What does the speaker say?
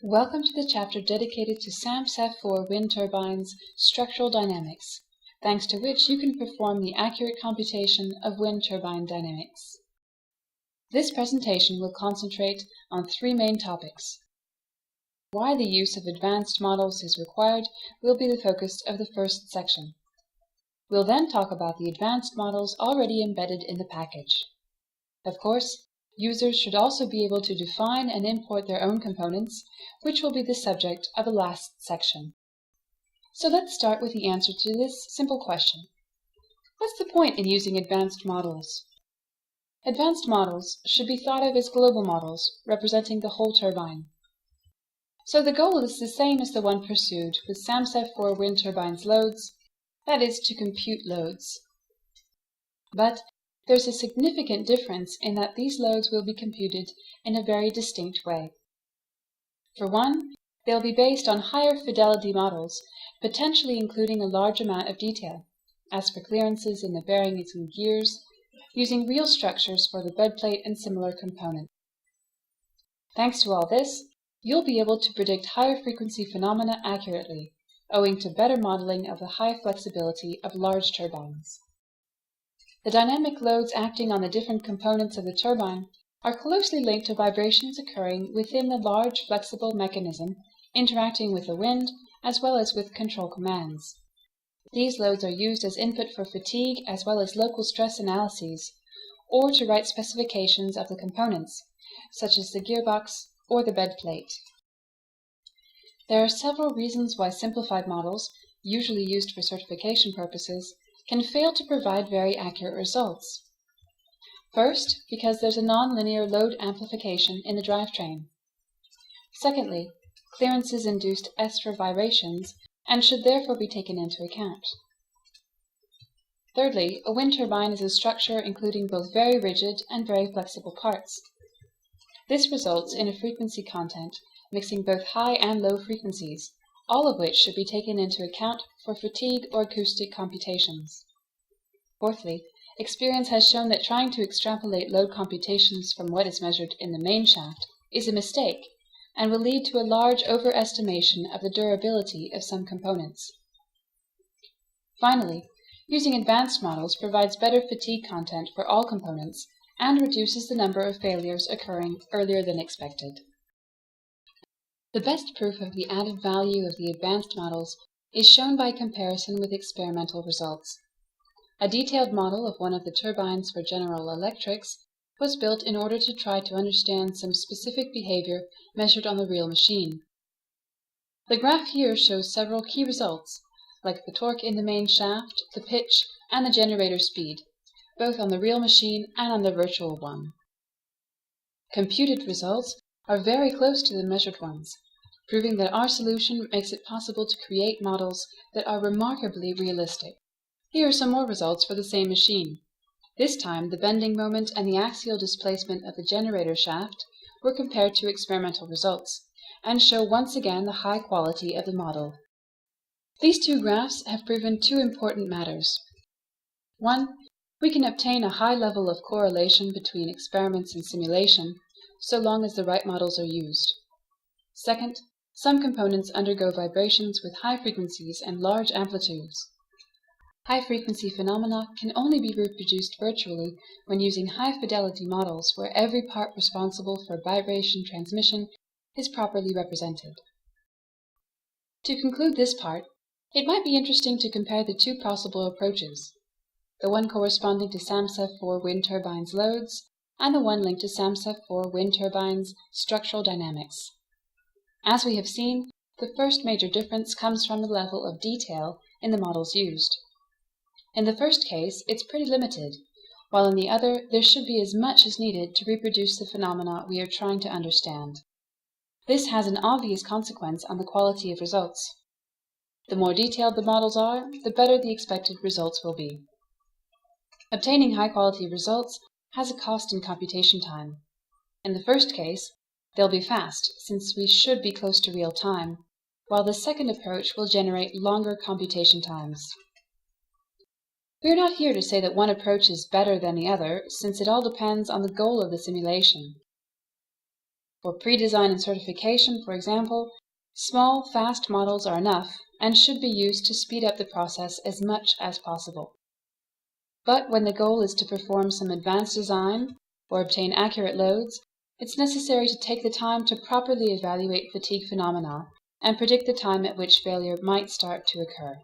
Welcome to the chapter dedicated to SAM-SAF4 wind turbines' structural dynamics, thanks to which you can perform the accurate computation of wind turbine dynamics. This presentation will concentrate on three main topics. Why the use of advanced models is required will be the focus of the first section. We'll then talk about the advanced models already embedded in the package. Of course, users should also be able to define and import their own components, which will be the subject of the last section. So let's start with the answer to this simple question. What's the point in using advanced models? Advanced models should be thought of as global models, representing the whole turbine. So the goal is the same as the one pursued with SAM-SAF4 wind turbines loads, that is, to compute loads. But there's a significant difference in that these loads will be computed in a very distinct way. For one, they'll be based on higher fidelity models, potentially including a large amount of detail, as for clearances in the bearings and gears, using real structures for the bed plate and similar components. Thanks to all this, you'll be able to predict higher frequency phenomena accurately, owing to better modeling of the high flexibility of large turbines. The dynamic loads acting on the different components of the turbine are closely linked to vibrations occurring within the large flexible mechanism interacting with the wind as well as with control commands. These loads are used as input for fatigue as well as local stress analyses, or to write specifications of the components, such as the gearbox or the bed plate. There are several reasons why simplified models, usually used for certification purposes, can fail to provide very accurate results. First, because there's a non-linear load amplification in the drivetrain. Secondly, clearances induced extra vibrations and should therefore be taken into account. Thirdly, a wind turbine is a structure including both very rigid and very flexible parts. This results in a frequency content mixing both high and low frequencies, all of which should be taken into account for fatigue or acoustic computations. Fourthly, experience has shown that trying to extrapolate load computations from what is measured in the main shaft is a mistake and will lead to a large overestimation of the durability of some components. Finally, using advanced models provides better fatigue content for all components and reduces the number of failures occurring earlier than expected. The best proof of the added value of the advanced models is shown by comparison with experimental results. A detailed model of one of the turbines for General Electrics was built in order to try to understand some specific behavior measured on the real machine. The graph here shows several key results, like the torque in the main shaft, the pitch, and the generator speed, both on the real machine and on the virtual one. Computed results are very close to the measured ones, proving that our solution makes it possible to create models that are remarkably realistic. Here are some more results for the same machine. This time, the bending moment and the axial displacement of the generator shaft were compared to experimental results, and show once again the high quality of the model. These two graphs have proven two important matters. One, we can obtain a high level of correlation between experiments and simulation, so long as the right models are used. Second, some components undergo vibrations with high frequencies and large amplitudes. High-frequency phenomena can only be reproduced virtually when using high-fidelity models where every part responsible for vibration transmission is properly represented. To conclude this part, it might be interesting to compare the two possible approaches, the one corresponding to SAM-SAF4 wind turbines loads, and the one linked to SAM-SAF4 wind turbines structural dynamics. As we have seen, the first major difference comes from the level of detail in the models used. In the first case, it's pretty limited, while in the other, there should be as much as needed to reproduce the phenomena we are trying to understand. This has an obvious consequence on the quality of results. The more detailed the models are, the better the expected results will be. Obtaining high-quality results has a cost in computation time. In the first case, they'll be fast, since we should be close to real time, while the second approach will generate longer computation times. We are not here to say that one approach is better than the other, since it all depends on the goal of the simulation. For pre-design and certification, for example, small, fast models are enough and should be used to speed up the process as much as possible. But when the goal is to perform some advanced design or obtain accurate loads, it's necessary to take the time to properly evaluate fatigue phenomena and predict the time at which failure might start to occur.